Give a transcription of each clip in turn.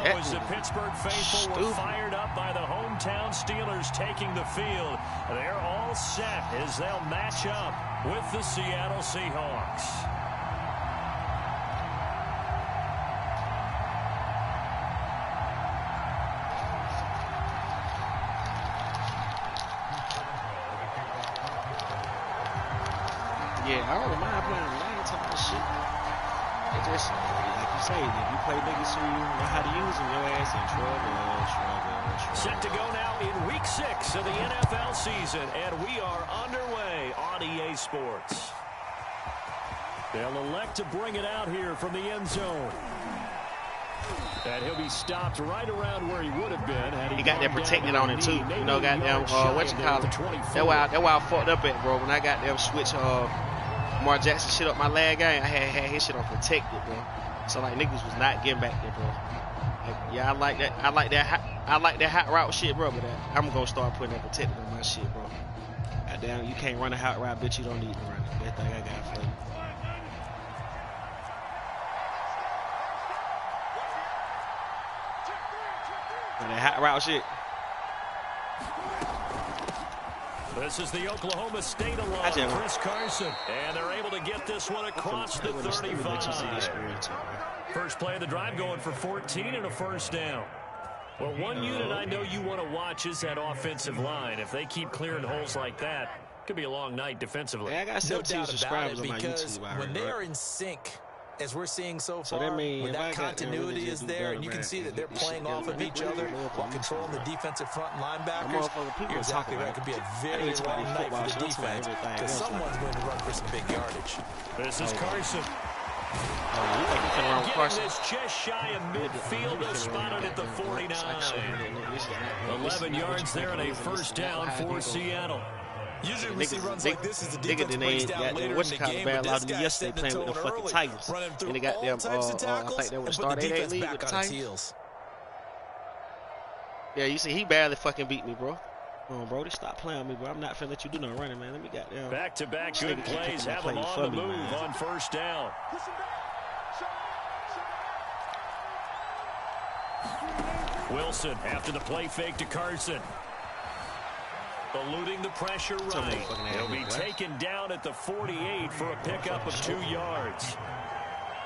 as the Pittsburgh faithful were fired up by the hometown Steelers taking the field. They're all set as they'll match up with the Seattle Seahawks. Yeah, I don't mind playing Madden type of shit. It just, like you say, if you play niggas who know how to use them, your ass in trouble. Set to go now in Week 6 of the NFL season, and we are underway on EA Sports. They'll elect to bring it out here from the end zone. And he'll be stopped right around where he would have been. Had he got that protected on it too. You know, goddamn, what you call it? That's why I fucked up at, bro. When I got them switch Mark Jackson shit up my lag game, I had his shit on protected, bro. So like niggas was not getting back there, bro. Like, yeah, I like that hot route shit, bro. But I'm gonna start putting that protected on my shit, bro. Goddamn, you can't run a hot route, bitch. You don't need to run it. That thing I got for you. And that hot route shit. This is the Oklahoma State alum, Chris Carson. And they're able to get this one across the 35. First play of the drive going for 14 and a first down. Well, one unit I know you want to watch is that offensive line. If they keep clearing holes like that, it could be a long night defensively. Yeah, I got 17 subscribers on my YouTube. When they are in sync, as we're seeing so far, when that continuity is there, and you can see that they're playing off of each other while controlling the defensive front linebackers, you're exactly right. It could be a very long night for the defense because someone's going to run for some big yardage. This is Carson. Getting this just shy of midfield, they'll spot it at the 49. 11 yards there and a first down for Seattle. Usually we see runs like this as the defense breaks down later in the game, but this guy's setting the tone early, running through all types of tackles and put the defense back on its heels. Yeah, you see, he barely fucking beat me, bro. Come on, Brody, stop playing with me, bro. I'm not finna let you do no running, man. Let me get down. Back-to-back good plays have them on the move on first down. Wilson after the play fake to Carson. Eluding the pressure right. He'll be taken down at the 48 for a pickup of 2 yards.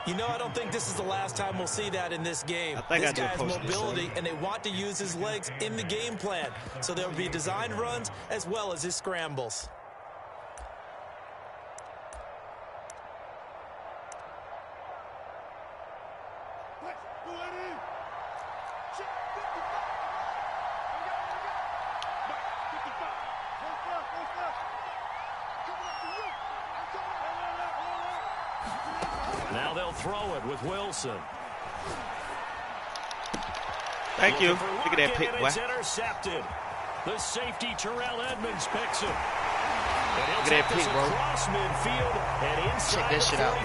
You know, I don't think this is the last time we'll see that in this game. This guy has mobility, and they want to use his legs in the game plan. So there will be designed runs as well as his scrambles. Now they'll throw it with Wilson. Thank you. Look at that pick, boy. It's intercepted. The safety Terrell Edmonds picks it. Look at that pick, bro. Across midfield and inside check that shit out.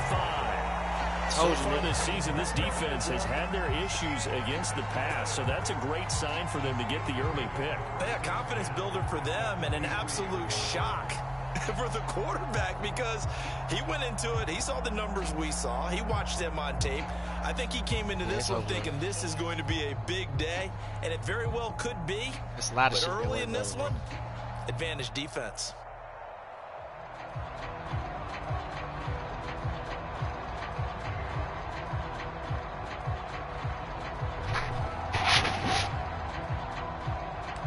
So far this season, this defense has had their issues against the pass, so that's a great sign for them to get the early pick. Yeah, confidence builder for them and an absolute shock for the quarterback because he went into it. He saw the numbers we saw. He watched them on tape. I think he came into this one thinking this is going to be a big day, and it very well could be. But early in this one, advantage defense.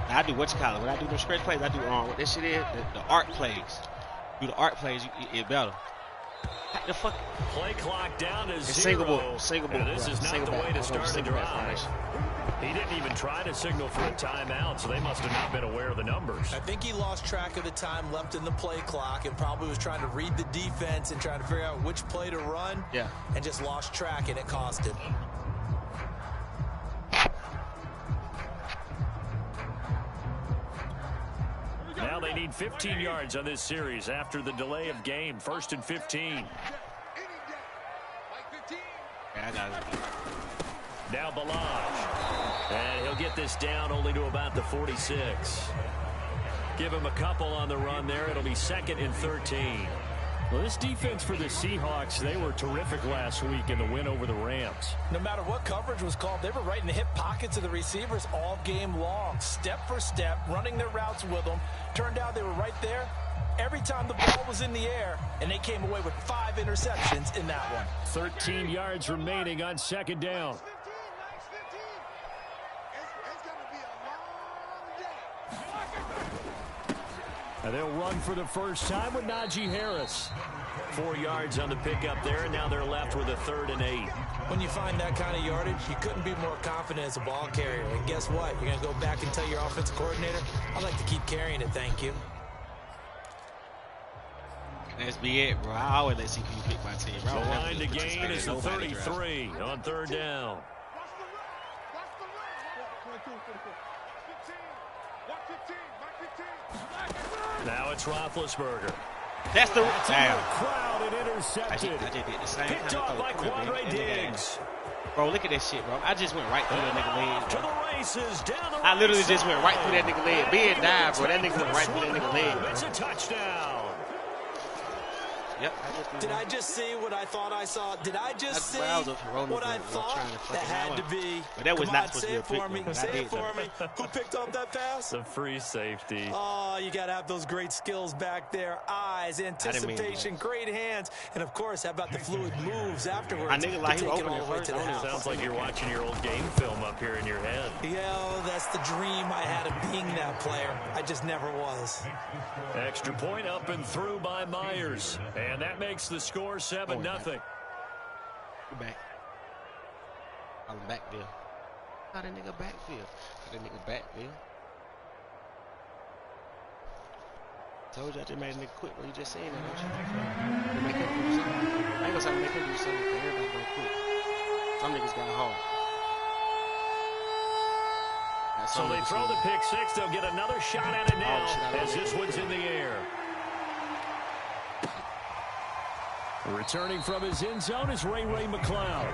I do what you call it. When I do the stretch plays, I do what this shit is, the arc plays. Do the arc plays, it better. What the fuck? Play clock down to it's 0. Single and this is not the way to start a drive. He didn't even try to signal for a timeout, so they must have not been aware of the numbers. I think he lost track of the time left in the play clock and probably was trying to read the defense and trying to figure out which play to run. Yeah. And just lost track, and it cost him. Now they need 15 yards on this series after the delay of game. 1st and 15. Yeah, I got it. Now Balaj. And he'll get this down only to about the 46. Give him a couple on the run there. It'll be 2nd and 13. Well, this defense for the Seahawks, they were terrific last week in the win over the Rams. No matter what coverage was called, they were right in the hip pockets of the receivers all game long, step for step, running their routes with them. Turned out they were right there every time the ball was in the air, and they came away with 5 interceptions in that one. 13 yards remaining on second down. And they'll run for the first time with Najee Harris. 4 yards on the pickup there, and now they're left with a 3rd and 8. When you find that kind of yardage, you couldn't be more confident as a ball carrier. And guess what? You're going to go back and tell your offensive coordinator, I'd like to keep carrying it, thank you. That's be it, bro. I always let CPU pick my team, bro. The line to gain is the 33 on 3rd down. Now it's Roethlisberger. That's the crowd and intercepted. I just did the same. Picked off by Quandre Diggs. Bro, look at that shit, bro. I just went right through that nigga leg. To the races, down the I literally just went right through that nigga leg. Big dive, bro. That nigga went right through that nigga leg, bro. It's a touchdown. Yep. Did I just see what I thought I saw? Did I just see what I thought? That had to be. But that was not supposed to be a pick. For me. Say it for me. Who picked up that pass? The free safety. Oh, you got to have those great skills back there. Eyes, anticipation, great hands. And, of course, how about the fluid moves afterwards? I nigga like he opened it first. Sounds like you're watching your old game film up here in your head. Yeah, that's the dream I had of being that player. I just never was. Extra point up and through by Myers. And that makes the score 7-0. You're back. I'm backfield. How that nigga backfield? Told you I just made a nigga quit, bro. You just saying that, don't you? Make him do something. I ain't gonna say make him do something. Everybody gonna quit. Some niggas got hard. So they throw the pick 6. They'll get another shot at it now as this one's in the air. Returning from his end zone is Ray McCloud.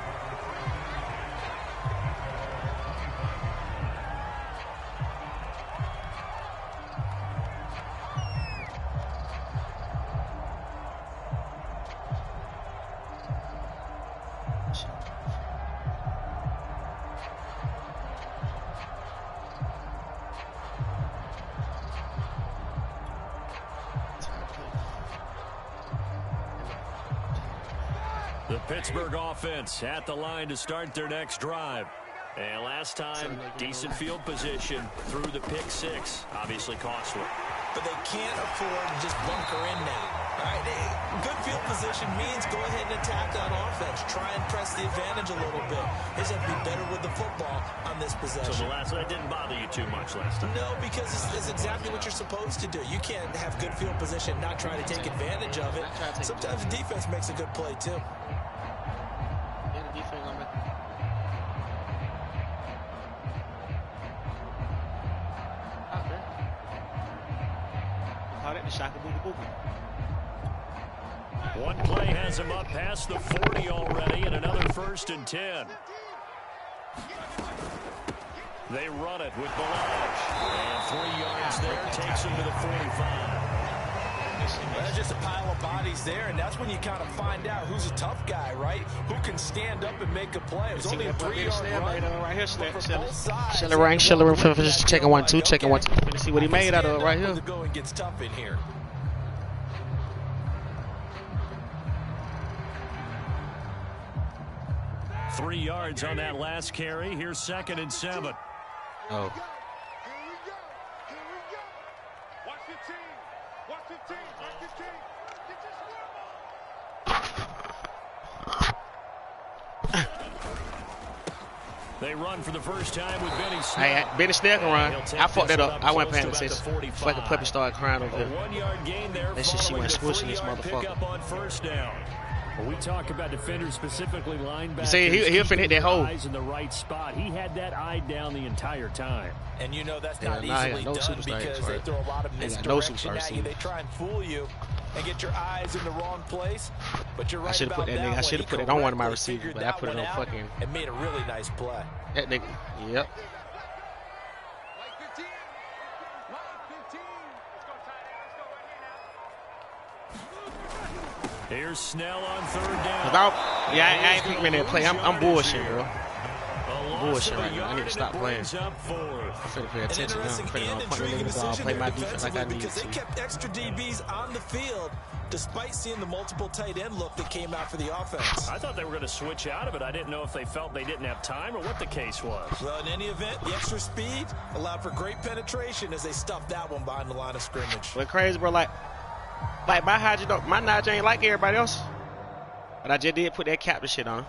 The Pittsburgh offense at the line to start their next drive. And last time, decent field position through the pick 6. Obviously costly. But they can't afford to just bunker in now. All right, good field position means go ahead and attack on offense. Try and press the advantage a little bit. They just have to be better with the football on this possession. So the last one didn't bother you too much last time? No, because it's exactly what you're supposed to do. You can't have good field position, not try to take advantage of it. Sometimes the defense makes a good play, too. One play has him up past the 40 already, and another 1st and 10. They run it with Balaj. And 3 yards there takes him to the 45. That's just a pile of bodies there, and that's when you kind of find out who's a tough guy, right? Who can stand up and make a play. It was only a 3-yard run. Right here, Schiller for just checking 1-2, checking 1-2. Let's see what he made out of it right here. The going gets tough in here. Three yards on that last carry. Here's 2nd and 7. Oh. They run for the first time with Benny Snell. Hey, Benny Snell can run. I fucked that up. I went past and said, fucking puppy started crying over there. 1 yard gain there. That shit, she went squishing this motherfucker. On 1st down. When we talk about defenders, specifically linebackers, see, he'll finna hit that hole. Eyes in the right spot. He had that eye down the entire time. And you know that's not easily done because they throw a lot of misdirection at you. They try and fool you and get your eyes in the wrong place. But you're right about that. I should have put it on one of my receivers, but I put it on fucking. And made a really nice play. That nigga, yep. Here's Snell on third down. I ain't picking that play. I'm bullshitting, bro. Bullshit right now. I need to stop playing. I'm finna pay attention now. I'm finna play my defense like I need because to. They kept extra DBs on the field despite seeing the multiple tight end look that came out for the offense. I thought they were going to switch out of it. I didn't know if they felt they didn't have time or what the case was. Well, in any event, the extra speed allowed for great penetration as they stuffed that one behind the line of scrimmage. But crazy, bro. Like my Nige ain't like everybody else. But I just did put that captain shit on.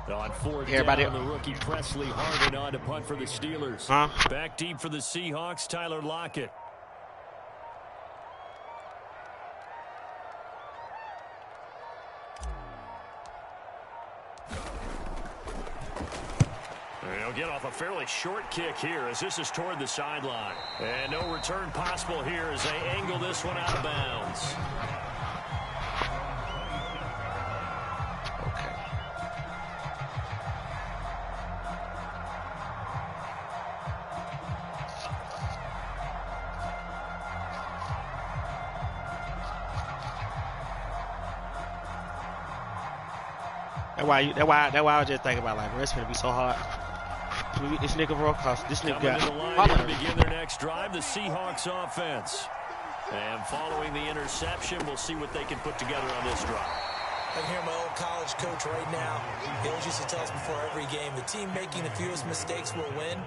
On fourth down, the rookie Presley Harvin on to punt for the Steelers. Back deep for the Seahawks, Tyler Lockett. He'll get off a fairly short kick here as this is toward the sideline. And no return possible here as they angle this one out of bounds. That's why I was just thinking about, like, bro, it's gonna be so hard. This nigga bro, cause this nigga got to begin their next drive, the Seahawks offense. And following the interception, we'll see what they can put together on this drive. I can hear my old college coach right now. He always used to tell us before every game, the team making the fewest mistakes will win.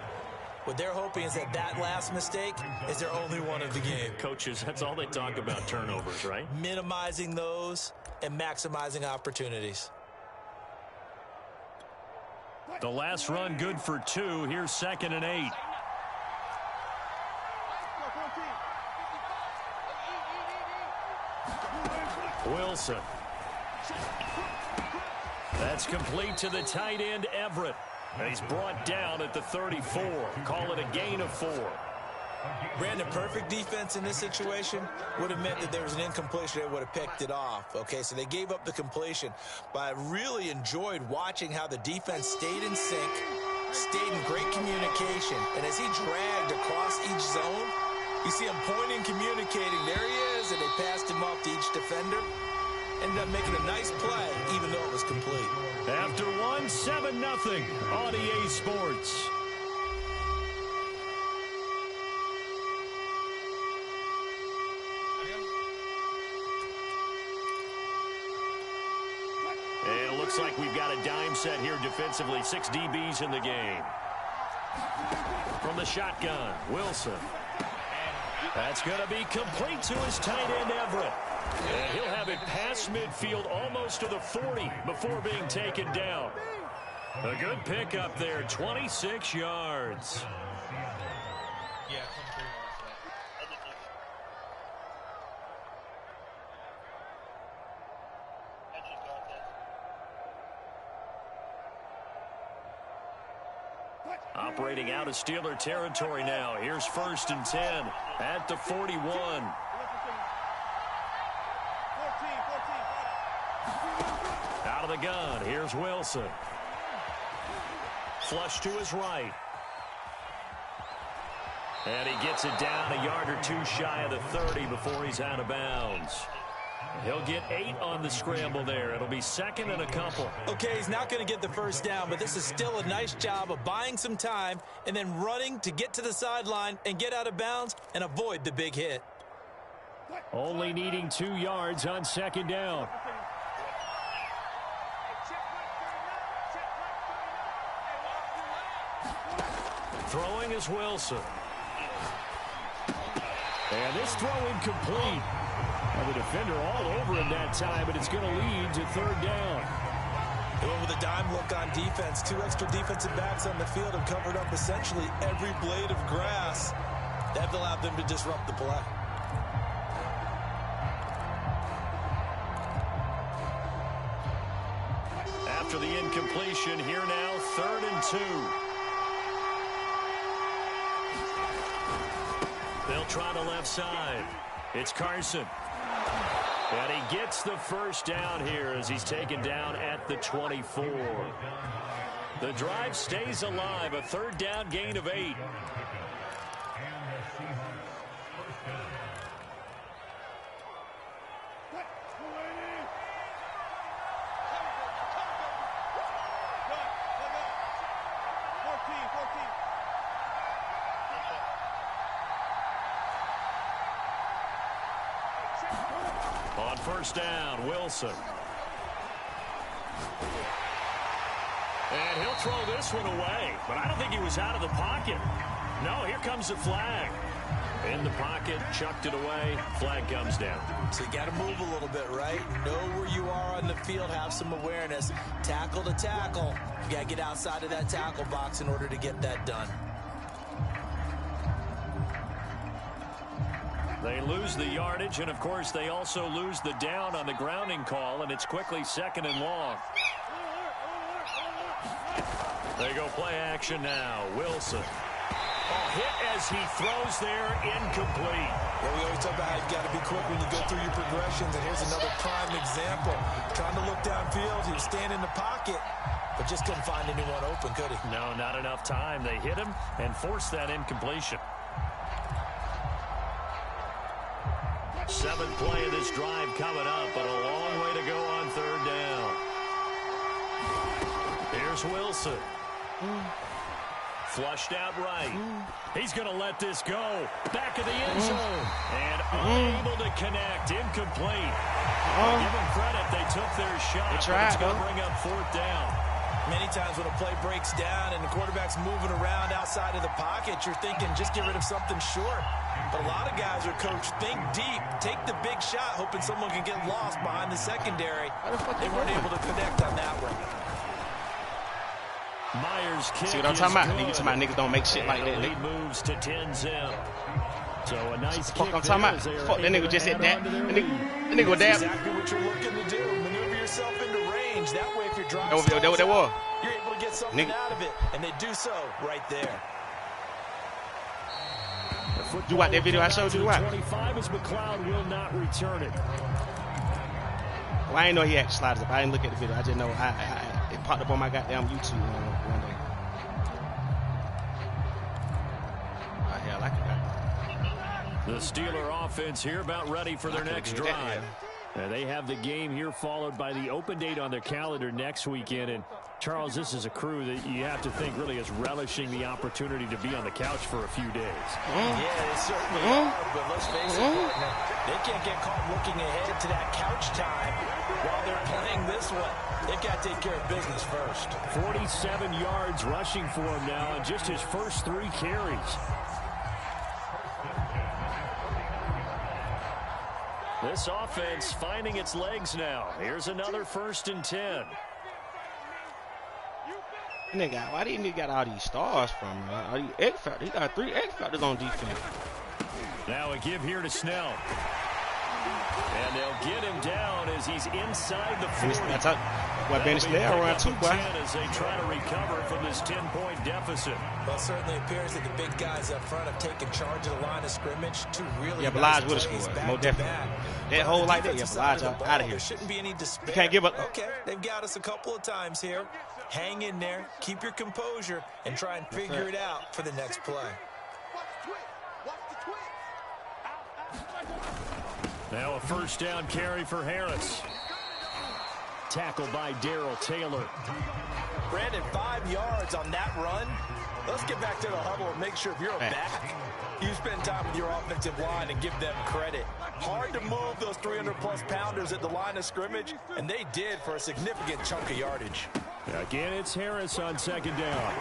What they're hoping is that last mistake is their only one of the game. Coaches, that's all they talk about, turnovers, right? Minimizing those and maximizing opportunities. The last run good for 2. Here's 2nd and 8. Wilson. That's complete to the tight end, Everett. And he's brought down at the 34. Call it a gain of 4. Brandon, perfect defense in this situation would have meant that there was an incompletion. They would have picked it off. Okay, so they gave up the completion. But I really enjoyed watching how the defense stayed in sync, stayed in great communication. And as he dragged across each zone, you see him pointing, communicating. There he is, and they passed him off to each defender. Ended up making a nice play, even though it was complete. After 1, 7-0 on EA Sports. And it looks like we've got a dime set here defensively. 6 DBs in the game. From the shotgun, Wilson. That's going to be complete to his tight end, Everett. And he'll have it past midfield almost to the 40 before being taken down. A good pickup there, 26 yards. Operating out of Steeler territory now. Here's 1st and 10 at the 41. Out of the gun. Here's Wilson. Flush to his right. And he gets it down a yard or 2 shy of the 30 before he's out of bounds. He'll get 8 on the scramble there. It'll be 2nd and a couple. Okay, he's not going to get the first down, but this is still a nice job of buying some time and then running to get to the sideline and get out of bounds and avoid the big hit. Only needing 2 yards on 2nd down. Throwing is Wilson. And this throw incomplete. The defender all over him that time, but it's going to lead to 3rd down. They went with a dime look on defense. 2 extra defensive backs on the field and covered up essentially every blade of grass. That allowed them to disrupt the play. After the incompletion, here now, 3rd and 2. They'll try the left side. It's Carson. And he gets the first down here as he's taken down at the 24. The drive stays alive. A 3rd down gain of 8. first down. Wilson. And he'll throw this one away. But I don't think he was out of the pocket. No, here comes the flag. In the pocket, chucked it away. Flag comes down. So you got to move a little bit, right? Know where you are on the field. Have some awareness. Tackle to tackle. You got to get outside of that tackle box in order to get that done. They lose the yardage, and, of course, they also lose the down on the grounding call, and it's quickly 2nd and long. They go play action now. Wilson. Oh, hit as he throws there, incomplete. Yeah, we always talk about how you've got to be quick when you go through your progressions, and here's another prime example. Trying to look downfield, he was standing in the pocket, but just couldn't find anyone open, could he? No, not enough time. They hit him and forced that incompletion. 7th play of this drive coming up, but a long way to go on 3rd down. Here's Wilson. Flushed out right. He's going to let this go. Back of the end zone. And unable to connect. Incomplete. Give them credit. They took their shot. It's going to bring up 4th down. Many times when a play breaks down and the quarterback's moving around outside of the pocket, you're thinking just get rid of something short. But a lot of guys are coached, think deep, take the big shot, hoping someone can get lost behind the secondary. They weren't able to connect on that one. Myers kick. See what I'm talking about? Niggas, my niggas don't make shit like that. Lead moves to 10-zip. So a nice fuck I'm talking about. Fuck that nigga just said that. The nigga was dab. Exactly what you're looking to do. Maneuver yourself into range. That way, if you're dropping, that was. You're able to get something out of it, and they do so right there. You watch that video I showed you? What? 25 as McLeod will not return it. Well, I didn't know he had sliders up. I didn't look at the video. I just know it popped up on my goddamn YouTube one day. Oh, hell, I could. The Steeler offense here about ready for their next drive. They have the game here followed by the open date on their calendar next weekend. And, Charles, this is a crew that you have to think really is relishing the opportunity to be on the couch for a few days. Yeah, they certainly are, but let's face it, partner, they can't get caught looking ahead to that couch time while they're playing this one. They've got to take care of business first. 47 yards rushing for him now on just his first 3 carries. This offense finding its legs now. Here's another 1st and 10. Nigga, why do you got all these stars from? All these X factors. He got 3 X factors on defense. Now a give here to Snell. And they'll get him down as he's inside the 40. That's up. Well, Ben Snell around 2, boy. As they try to recover from this 10-point deficit. Well, it certainly appears that the big guys up front have taken charge of the line of scrimmage. 2 really but Elijah would have scored. More definitely. That hole like that, Elijah out of here. There shouldn't be any despair. You can't give up. Okay, they've got us a couple of times here. Hang in there, keep your composure, and try and figure it out for the next play. Now a 1st down carry for Harris. Tackled by Darrell Taylor. Brandon, 5 yards on that run. Let's get back to the huddle and make sure if you're a back, you spend time with your offensive line and give them credit. Hard to move those 300-plus pounders at the line of scrimmage, and they did for a significant chunk of yardage. Again, it's Harris on 2nd down.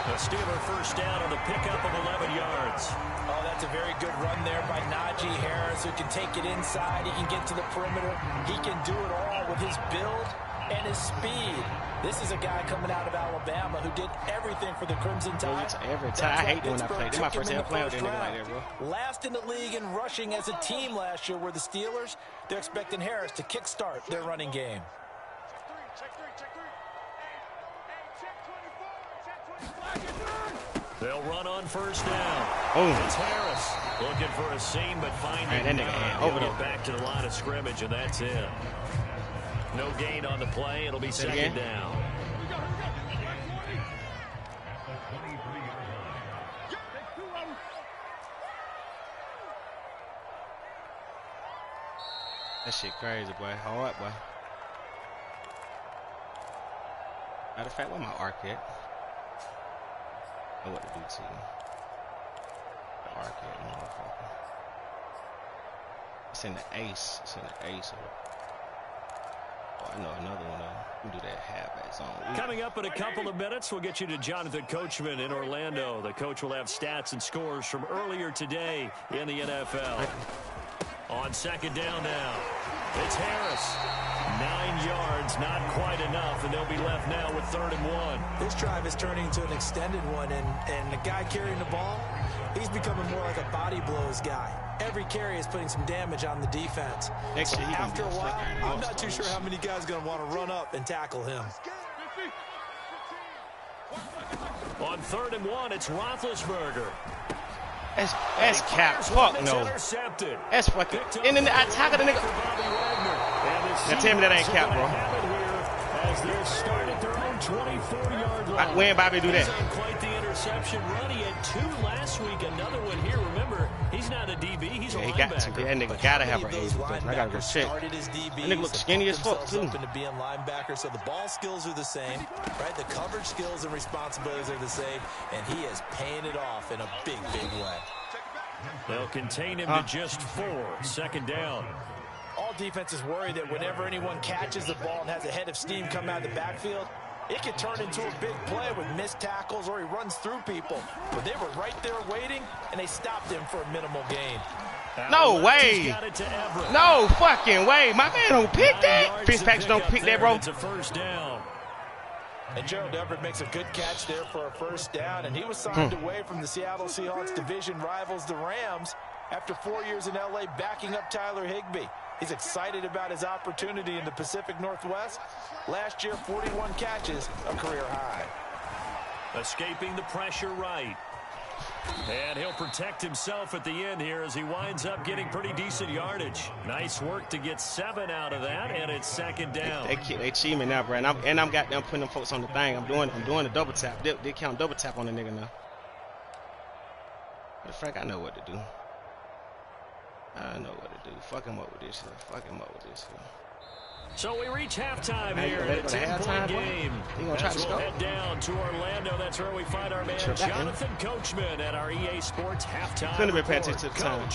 The Steeler 1st down on the pickup of 11 yards. Oh, that's a very good run there by Najee Harris, who can take it inside. He can get to the perimeter. He can do it all with his build and his speed. This is a guy coming out of Alabama who did everything for the Crimson Tide. Every time. I hate when I play. This is my first time playing with a nigga like that, bro. Last in the league in rushing as a team last year were the Steelers. They're expecting Harris to kickstart their running game. They'll run on 1st down. Oh. It's Harris looking for a seam, but finding over get back to the line of scrimmage, and that's it. No gain on the play. It'll be 2nd down. That shit crazy, boy. Hard, boy. Matter of fact, where my arc at? I know what to do to you. The arc at, motherfucker. It's in the ace. It's in the ace. Oh, I know another one. We do that halfback zone. Coming up in a couple of minutes, we'll get you to Jonathan Coachman in Orlando. The coach will have stats and scores from earlier today in the NFL. On second down now, it's Harris. 9 yards, not quite enough, and they'll be left now with 3rd and 1. This drive is turning into an extended one, and the guy carrying the ball, he's becoming more like a body blows guy. Every carry is putting some damage on the defense. So after a while, I'm not too sure how many guys are going to want to run up and tackle him. On 3rd and 1, it's Roethlisberger. That's cap. Fuck no. That's fucking. And then I tackle the nigga. Now tell me that ain't cap, bro. As they start at their own 24-yard line. When Bobby do that? Quite the interception run. He had 2 last week. Another one here. Remember, he's not a DB. He's a linebacker. Got to. That nigga gotta have an age. I gotta go check. That nigga look skinny as fuck too. To being linebacker, so the ball skills are the same, right? The coverage skills and responsibilities are the same, and he is paying it off in a big, big way. They'll contain him to just 4. 2nd down. All defenses worry that whenever anyone catches the ball and has a head of steam come out of the backfield, it could turn into a big play with missed tackles or he runs through people. But they were right there waiting, and they stopped him for a minimal gain. No way. No fucking way. My man don't pick that. Fitzpatrick don't pick that, bro. It's a 1st down. And Gerald Everett makes a good catch there for a 1st down, and he was signed away from the Seattle Seahawks division rivals, the Rams, after 4 years in L.A. backing up Tyler Higbee. He's excited about his opportunity in the Pacific Northwest. Last year, 41 catches, a career high. Escaping the pressure right. And he'll protect himself at the end here as he winds up getting pretty decent yardage. Nice work to get 7 out of that, and it's 2nd down. They cheat me now, bro. And I'm got them putting them folks on the thing. I'm doing the double tap. They count double tap on the nigga now. But Frank, I know what to do. I know what to do. Fuck him up with this here. Fuck him up with this here. So we reach halftime here in a 10-point game. As we'll head down to Orlando. That's where we find our man Jonathan Coachman at our EA Sports halftime. Couldn't have been paying attention to the time.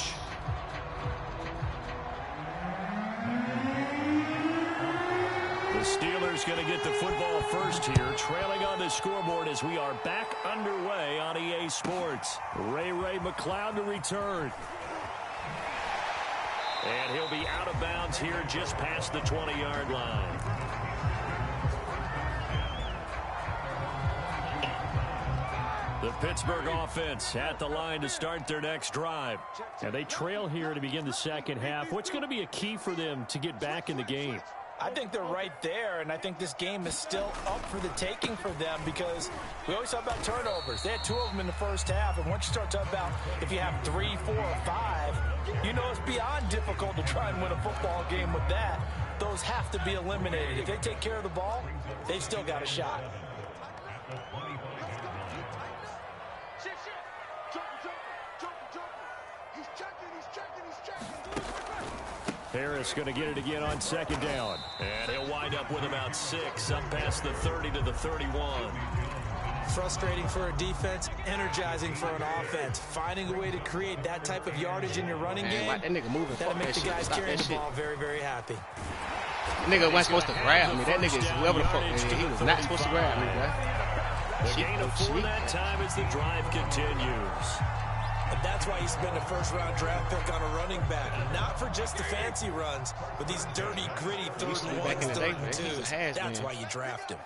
The Steelers going to get the football first here, trailing on the scoreboard as we are back underway on EA Sports. Ray McLeod to return. And he'll be out of bounds here just past the 20-yard line. The Pittsburgh offense at the line to start their next drive. And they trail here to begin the 2nd half. What's going to be a key for them to get back in the game? I think they're right there, and I think this game is still up for the taking for them because we always talk about turnovers. They had 2 of them in the 1st half, and once you start talking about if you have 3, 4, or 5, you know it's beyond difficult to try and win a football game with that. Those have to be eliminated. If they take care of the ball, they've still got a shot. Harris going to get it again on 2nd down. And he'll wind up with about 6, up past the 30 to the 31. Frustrating for a defense, energizing for an offense. Finding a way to create that type of yardage in your running game, that nigga moving. that'll make the guys carrying the ball very, very happy. That nigga wasn't supposed to grab me. That nigga is whoever the fuck he was not supposed to grab me, bro. The gain of 4 that time as the drive continues. And that's why you spend a 1st-round draft pick on a running back. Not for just the fancy runs, but these dirty, gritty 3rd and 1s, 3rd and 2s. That's why you draft him.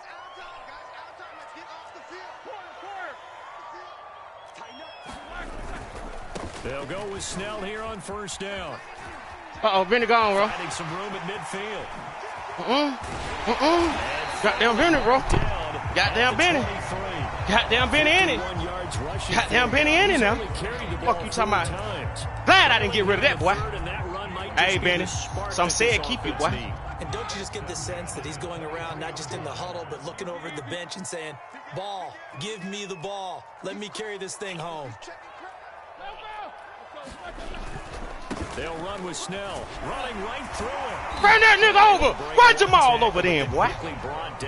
They'll go with Snell here on 1st down. Uh-oh, Benny gone, bro. Finding some room at midfield. Goddamn Benny, bro. Goddamn Benny. Goddamn Benny in it. Goddamn Benny in it now. Fuck you talking about? Glad I didn't get rid of that, boy. Hey, Benny. Some said keep you, boy. And don't you just get the sense that he's going around not just in the huddle, but looking over at the bench and saying, ball, give me the ball. Let me carry this thing home. They'll run with Snell, running right through him. Run that nigga over. Run Jamal over then, boy.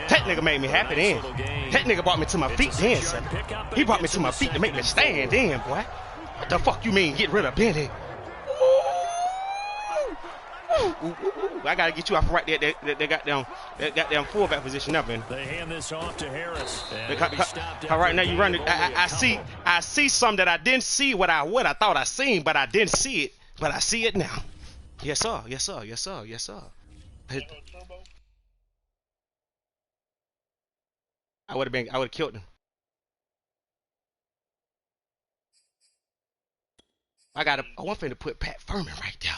That nigga made me happy then. That nigga brought me to my feet then, son. He brought me to my feet to make me stand then, boy. What the fuck you mean get rid of Benny? Ooh. I gotta get you off right there. They got down fullback position up in. They hand this off to Harris. Right now you run it. I see something that I didn't see what I thought I seen, but I didn't see it. But I see it now. Yes sir. Yes sir. Yes sir. Yes sir. I would have killed him. I want him to put Pat Furman right there.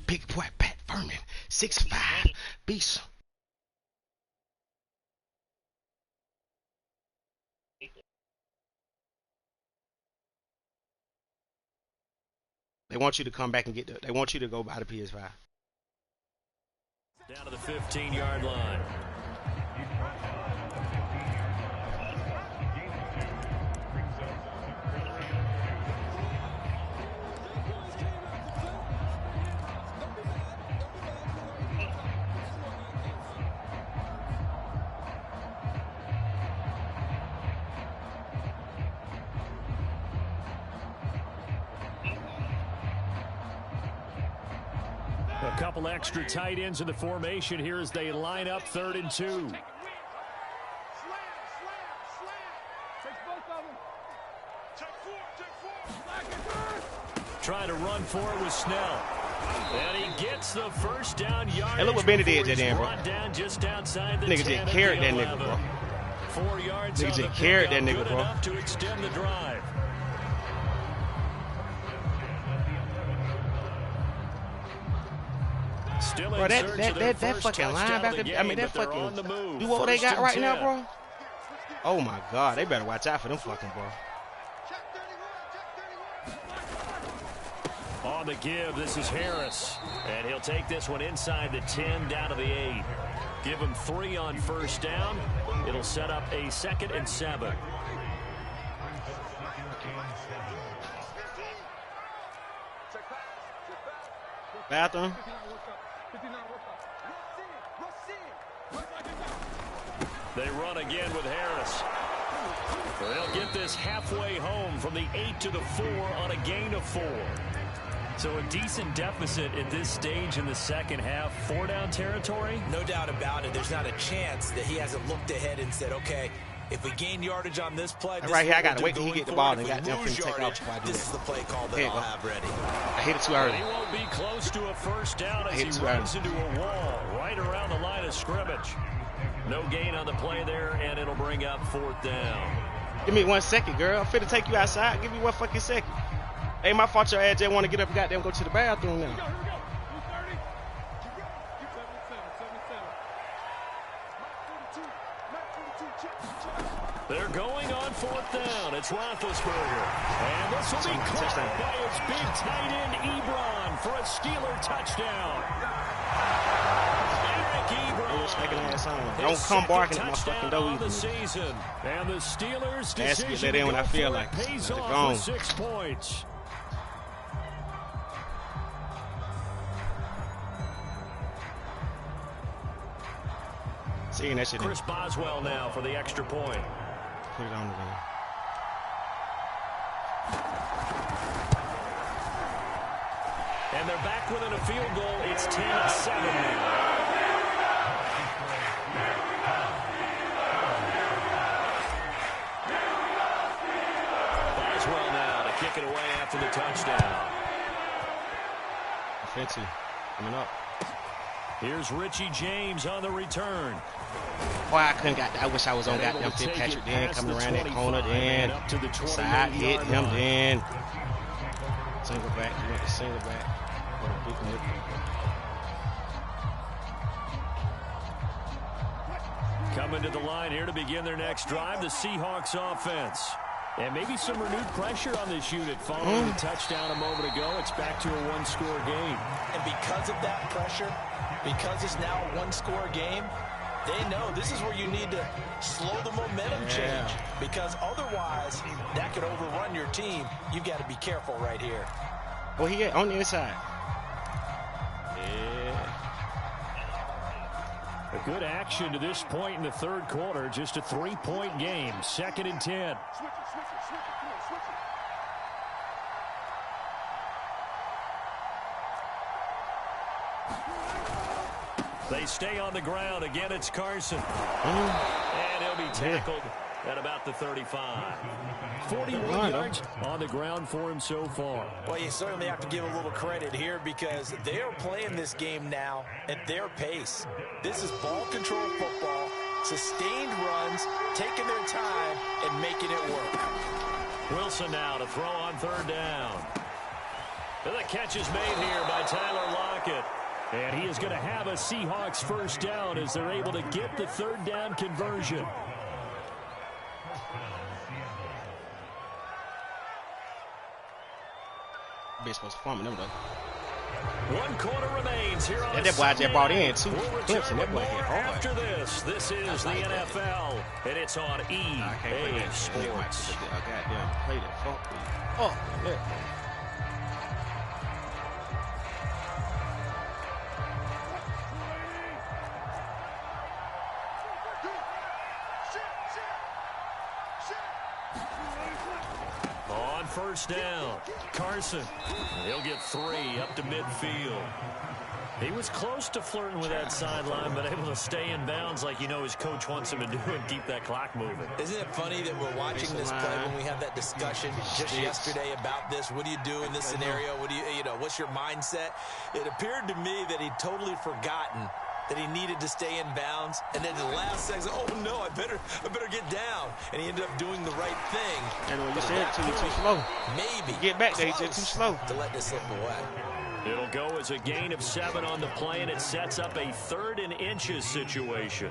Big boy Pat Furman, 6'5", beast. They want you to come back and they want you to go buy the PS5. Down to the 15-yard line. A couple extra tight ends in the formation here as they line up 3rd and 2. Trying to run for it with Snell. And he gets the first down yard. Hey, look what Benny did that, bro. Down just outside the nigga just carried that nigga, bro. 4 yards. Nigga just carried that nigga, bro. Enough to extend the drive. Bro, that fucking linebacker, I mean, that fucking do what they got right now, bro. Oh my God, they better watch out for them fucking, bro. On the give, this is Harris, and he'll take this one inside the 10 down to the 8. Give him 3 on first down. It'll set up a 2nd and 7. Bathroom. They run again with Harris. They'll get this halfway home from the 8 to the 4 on a gain of 4. So a decent deficit at this stage in the second half. 4-down territory? No doubt about it. There's not a chance that he hasn't looked ahead and said, okay, if we gain yardage on this play, this right here, I got to wait till he get the ball and got them to take off. This is the play call that I'll have ready. I hit it too early. He won't be close to a first down as he runs into a wall right around the line of scrimmage. No gain on the play there, and it'll bring up 4th down. Give me 1 second, girl. I'm finna take you outside. Give me 1 fucking second. Hey, my fault your ass just want to get up and goddamn go to the bathroom now. They're going on 4th down. It's Roethlisberger. And this will be caught by its big tight end, Ebron, for a Steeler touchdown. Don't come barking at my fucking door either. And the Steelers get that in when I feel like it. Pays off with 6 points. Seeing that shit. Chris Boswell now for the extra point. Put it on the game. And they're back within a field goal. It's 10-7 now. Boswell now to kick it away after the touchdown. Offensive coming up. Here's Richie James on the return. Boy, I couldn't got that. I wish I was on goddamn Fitzpatrick then, coming around that corner then. Side hit him then. Single back, he went to single back. Coming to the line here to begin their next drive, the Seahawks offense. And maybe some renewed pressure on this unit following the touchdown a moment ago. It's back to a 1-score game. And because of that pressure, because it's now a 1-score game, they know this is where you need to slow the momentum change. Because otherwise, that could overrun your team. You've got to be careful right here. Well, he on the inside. A good action to this point in the third quarter. Just a 3-point game. 2nd and 10. They stay on the ground. Again, it's Carson. And he'll be tackled at about the 35. 41 yards on the ground for him so far. Well, you certainly have to give a little credit here because they are playing this game now at their pace. This is ball control football, sustained runs, taking their time, and making it work. Wilson now to throw on third down. And the catch is made here by Tyler Lockett. And he is going to have a Seahawks first down as they're able to get the third down conversion. Supposed to farm them though. 1 quarter remains here on that boy I just brought in 2 clips and that boy hit hard. After this is the NFL and it's on EA Sports. Goddamn, play that fuck. Oh, yeah. First down, Carson. He'll get 3 up to midfield. He was close to flirting with that sideline, but able to stay in bounds like you know his coach wants him to do and keep that clock moving. Isn't it funny that we're watching this play when we had that discussion just yesterday about this? What do you do in this scenario? What do you know, what's your mindset? It appeared to me that he'd totally forgotten that he needed to stay in bounds, and then the last second, oh no, I better get down, and he ended up doing the right thing. And when you said too slow, maybe get back there, too slow to let this slip away. It'll go as a gain of 7 on the play, and it sets up a 3rd and inches situation.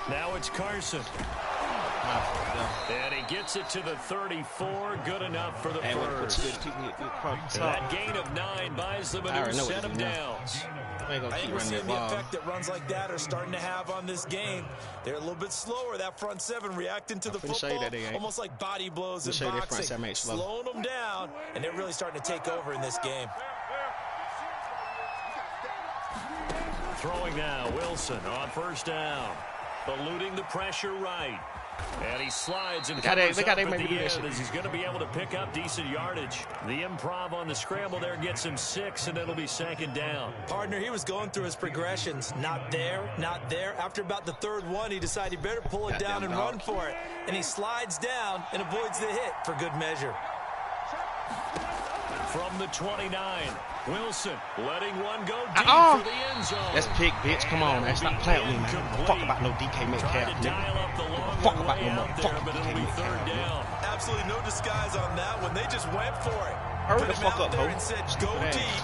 Now it's Carson. And he gets it to the 34. Good enough for the first. That gain of 9 buys them a new set of downs. I think we're seeing the effect that runs like that are starting to have on this game. They're a little bit slower. That front 7 reacting to the football, almost like body blows in boxing, slowing them down, and they're really starting to take over in this game. Throwing now, Wilson on first down. Eluding the pressure right. And he slides and covers up at the end as he's going to be able to pick up decent yardage. The improv on the scramble there gets him 6, and it'll be 2nd down. Partner, he was going through his progressions. Not there, not there. After about the 3rd one, he decided he better pull it down and run for it. And he slides down and avoids the hit for good measure. From the 29, Wilson letting one go deep for the end zone. That's pick, bitch. Come on, man. Stop playing with me, man. Fuck about no DK Metcalf, nigga. Fuck about no motherfucking DK Metcalf. Absolutely no disguise on that one. They just went for it. Hurry the fuck up, and said, go deep.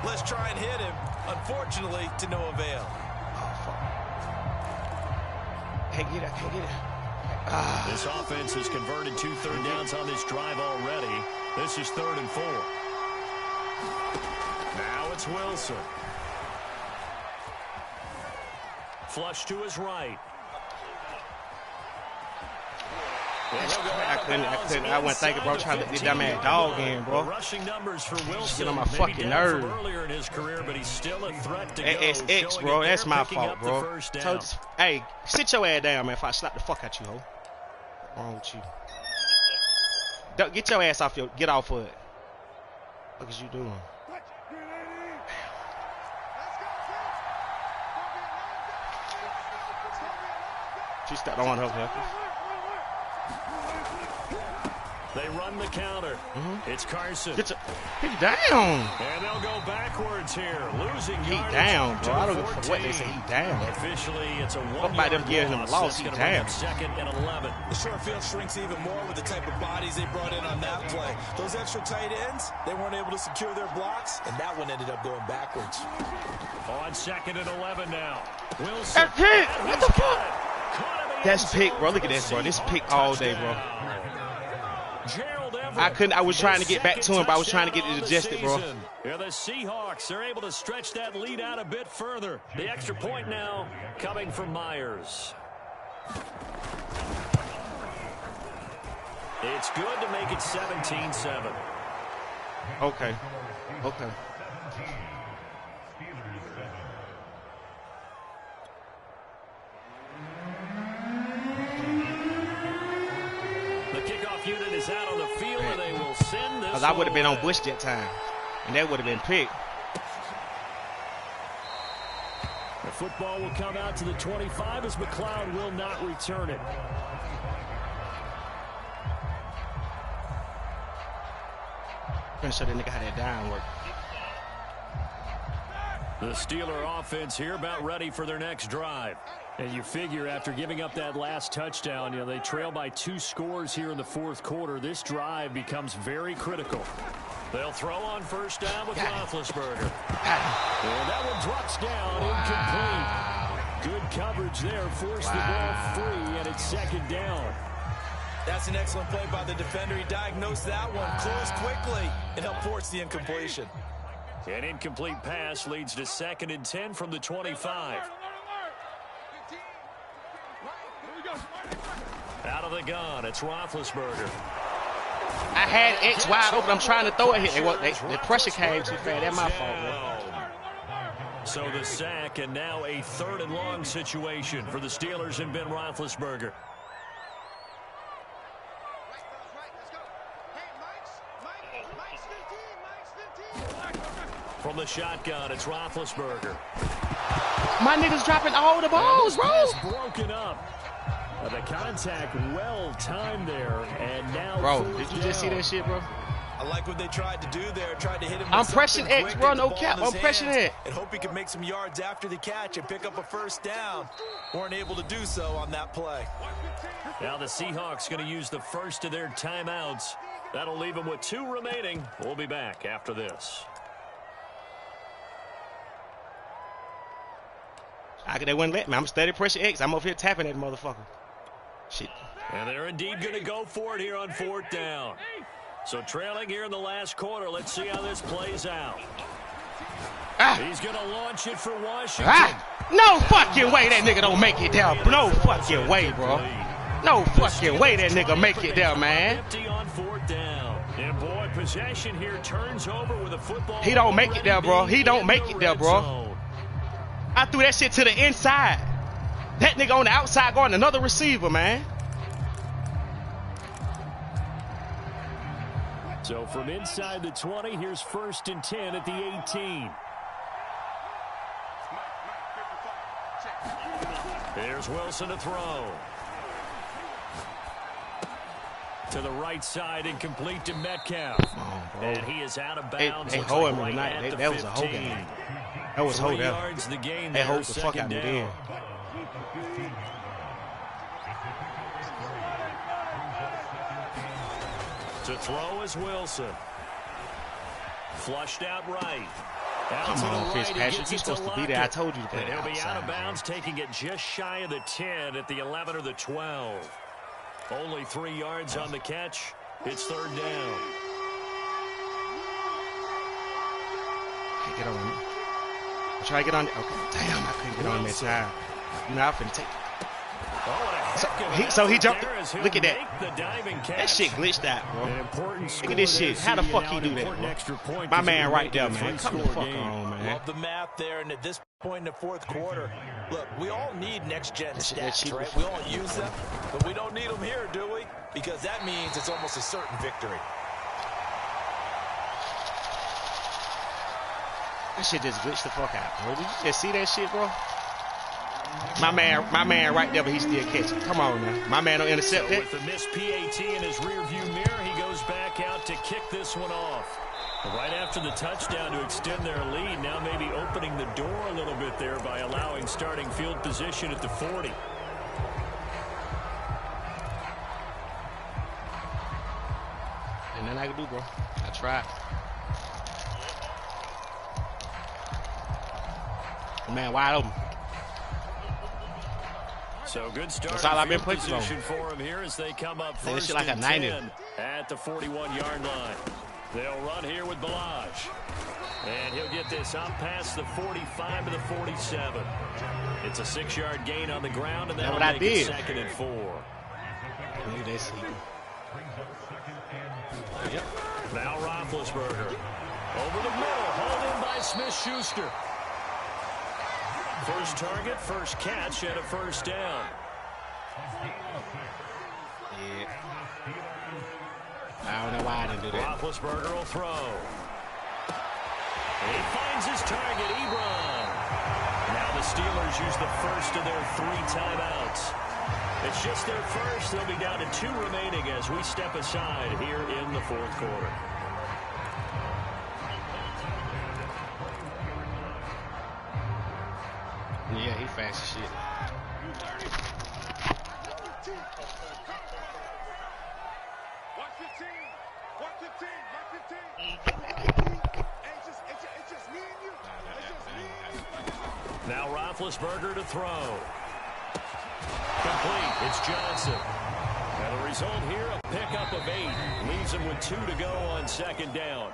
Let's try and hit him. Unfortunately, to no avail. Oh, fuck. Can't get it. This offense has converted 2 third downs on this drive already. This is 3rd and 4. Now it's Wilson. Flush to his right. I wasn't thinking, bro. Trying to get that man dog in, bro. Rushing numbers for Wilson. Get on my fucking nerve. Earlier in his career, but he's still a threat to go. X, bro. That's my fault, bro. So, hey, sit your ass down, man. If I slap the fuck out you, ho. What's wrong with you? Don't, get your ass off your. Get off of it. What is you doing? She stepped on her helpers. They run the counter. It's Carson. He down. And they'll go backwards here. Losing he down, bro. I don't know what they say. He down. Officially, it's a 1-yard by them giving him a loss. He down. 2nd and 11. The short field shrinks even more with the type of bodies they brought in on that play. Those extra tight ends, they weren't able to secure their blocks, and that one ended up going backwards. On 2nd and 11 now. Wilson. That's pick. What the fuck? That's pick, bro. Look at this, bro. This pick all day, bro. I was trying to get back to him, but I was trying to get it adjusted, bro. Yeah, the Seahawks are able to stretch that lead out a bit further. The extra point now coming from Myers. It's good to make it 17-7. Okay. Okay. The kickoff unit is out on the field, and they will send this. Because I would have been on Bush that time, and that would have been picked. The football will come out to the 25 as McLeod will not return it. Gonna show that nigga how that down work. The Steeler offense here about ready for their next drive. And you figure after giving up that last touchdown, you know, they trail by 2 scores here in the fourth quarter. This drive becomes very critical. They'll throw on first down with Roethlisberger. And that one drops down, incomplete. Good coverage there, forced the ball free, and it's second down. That's an excellent play by the defender. He diagnosed that one, closed quickly, and helped force the incompletion. An incomplete pass leads to 2nd and 10 from the 25. Out of the gun, it's Roethlisberger. I had X wide open. I'm trying to throw it here. The pressure came too fast. That's my fault, bro. So the sack, and now a 3rd and long situation for the Steelers and Ben Roethlisberger. From the shotgun, it's Roethlisberger. My niggas dropping all the balls, bro. Broken up. The contact well timed there, and now. Bro, did you just see that shit, bro? I like what they tried to do there. Tried to hit him. I'm pressing X, bro. No cap. I'm pressing it. And hope he could make some yards after the catch and pick up a first down. Weren't able to do so on that play. Now the Seahawks going to use the first of their timeouts. That'll leave them with 2 remaining. We'll be back after this. They wouldn't let me. I'm steady pressing X. I'm over here tapping that motherfucker. Shit. And they're indeed going to go for it here on 4th down. So trailing here in the last quarter. Let's see how this plays out. He's going to launch it for Washington. No fucking way that nigga don't make it down. No fucking way, bro. No fucking way that nigga make it down, man. Empty on 4th down. And boy, possession here turns over with a football. He don't make it there, bro. He don't make it there, bro. I threw that shit to the inside. That nigga on the outside guarding another receiver, man. So from inside the 20, here's 1st and 10 at the 18. There's Wilson to throw. To the right side, incomplete to Metcalf. And he is out of bounds. They hold him tonight. That was a whole game. That was hold up. They hold the fuck out of me there. To throw is Wilson. Flushed out right. Come on, Fitzpatrick. You're supposed to be there. I told you to play outside. He'll be out of bounds, man. taking it just shy of the 10 at the 11 or the 12. Only 3 yards on the catch. It's 3rd down. Can't get on. I'm trying to get on. Okay, damn, I couldn't get on that time. You know, I'm finna take. So he jumped. Look at that. That shit glitched out, bro. Look at this shit. How the fuck he do that, bro? My man right there, man. Come the fuck on, man. Love the math there, and at this point in the 4th quarter, look, we all need next-gen stats, right? We all use them, but we don't need them here, do we? Because that means it's almost a certain victory. That shit just glitched the fuck out, bro. Did you just see that shit, bro? My man right there, but he still catching. Come on, man. My man don't intercept it. With the missed PAT in his rearview mirror, he goes back out to kick this one off. Right after the touchdown to extend their lead, now maybe opening the door a little bit there by allowing starting field position at the 40. And nothing I can do, bro. I tried. Man, wide open. So good start. That's all I've been putting on. For him here as they come up first like a 90 at the 41-yard line. They'll run here with Balaj. And he'll get this up past the 45 to the 47. It's a 6-yard gain on the ground, and that'll make it 2nd and 4. Yep. Now Roethlisberger. Over the middle, hauled in by Smith-Schuster. First target, first catch, and a first down. Yeah. I don't know why I didn't do that. Roethlisberger will throw. And he finds his target, Ebron. Now the Steelers use the first of their 3 timeouts. It's just their first. They'll be down to 2 remaining as we step aside here in the 4th quarter. Yeah, he fast as shit. Watch your team. Watch your team. Watch your team. It's just me and you. It's just me and you. Now Roethlisberger to throw. Complete. It's Johnson. And the result here, a pickup of 8. Leaves him with 2 to go on 2nd down.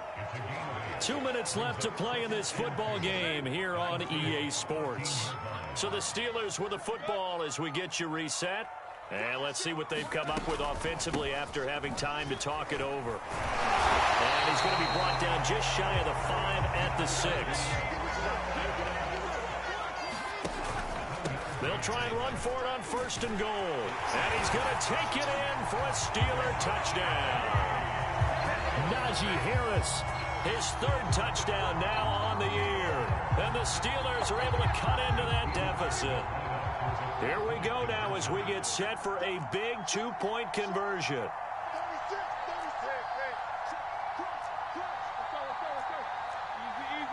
2 minutes left to play in this football game here on EA Sports. So the Steelers with the football as we get you reset. And let's see what they've come up with offensively after having time to talk it over. And he's going to be brought down just shy of the 5 at the 6. They'll try and run for it on 1st and goal. And he's going to take it in for a Steeler touchdown. Najee Harris, his 3rd touchdown now on the year. And the Steelers are able to cut into that deficit. Here we go now as we get set for a big 2-point conversion. 36.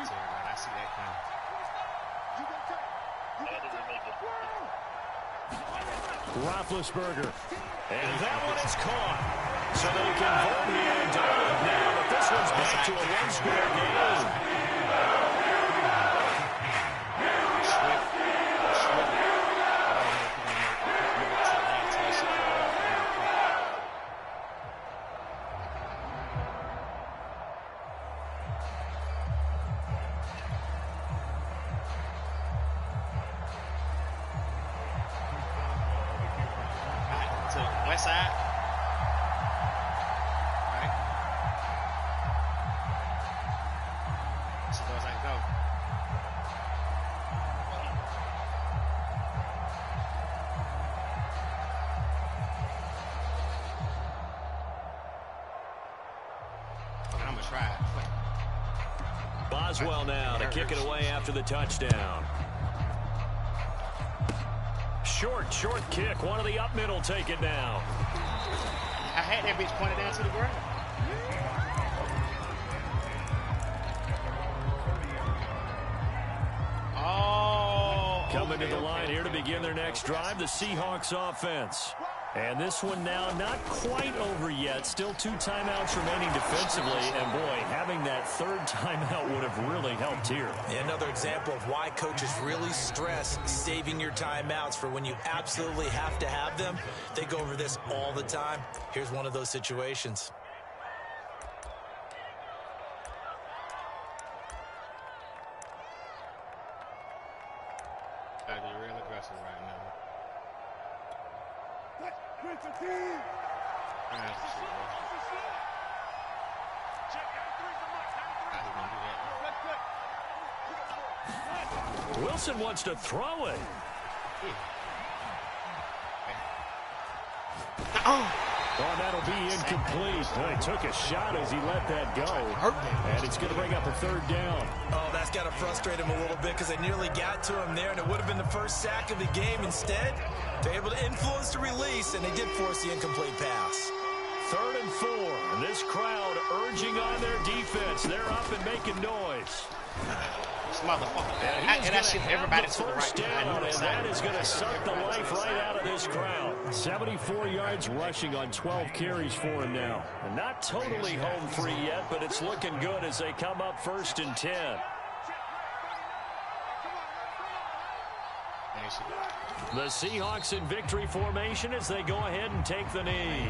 Easy. I see that coming. Roethlisberger. And that one is caught. So they convert here now, but this one's back to a 1-score game. West side. Right. So those I go. I'm gonna try it. Boswell now to kick it away after the touchdown. Short kick. One of the up middle take it now. I had that bitch pointed down to the ground. Oh. Coming to the line here to begin their next drive, the Seahawks offense. And this one now not quite over yet. Still 2 timeouts remaining defensively. And, boy, having that 3rd timeout would have really helped here. Another example of why coaches really stress saving your timeouts for when you absolutely have to have them. They go over this all the time. Here's one of those situations. Gotta be real aggressive right now. Wilson wants to throw it. Oh, that'll be incomplete. Boy, took a shot as he let that go. And it's going to bring up a 3rd down. Oh, that's got to frustrate him a little bit because they nearly got to him there, and it would have been the first sack of the game. Instead, they're able to influence the release, and they did force the incomplete pass. 3rd and 4. And this crowd urging on their defense. They're up and making noise. this motherfucker. And I shit everybody to the right. Down, and that is going to suck the life right out of this crowd. 74 yards rushing on 12 carries for him now. And not totally home free yet, but it's looking good as they come up 1st and 10. The Seahawks in victory formation as they go ahead and take the knee.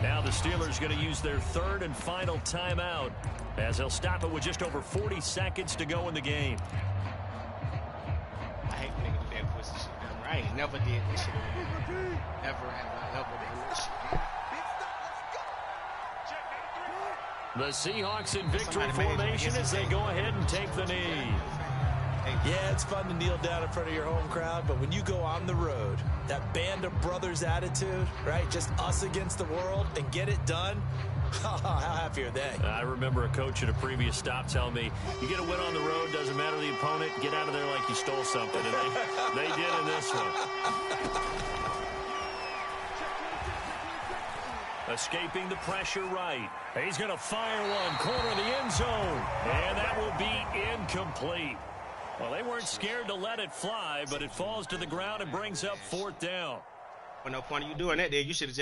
Now the Steelers going to use their 3rd and final timeout as they'll stop it with just over 40 seconds to go in the game. I hate ain't never did this shit. Never have I ever done this shit. The Seahawks in victory formation as they go ahead and take the knee. Yeah, it's fun to kneel down in front of your home crowd, but when you go on the road, that band of brothers attitude, right? Just us against the world and get it done. How happy are they? I remember a coach at a previous stop telling me, you get a win on the road, doesn't matter the opponent, get out of there like you stole something. And they did in this one. Escaping the pressure right. He's going to fire one, corner of the end zone. And that will be incomplete. Well, they weren't scared to let it fly, but it falls to the ground and brings up 4th down. Well, no point of you doing that there. You should have just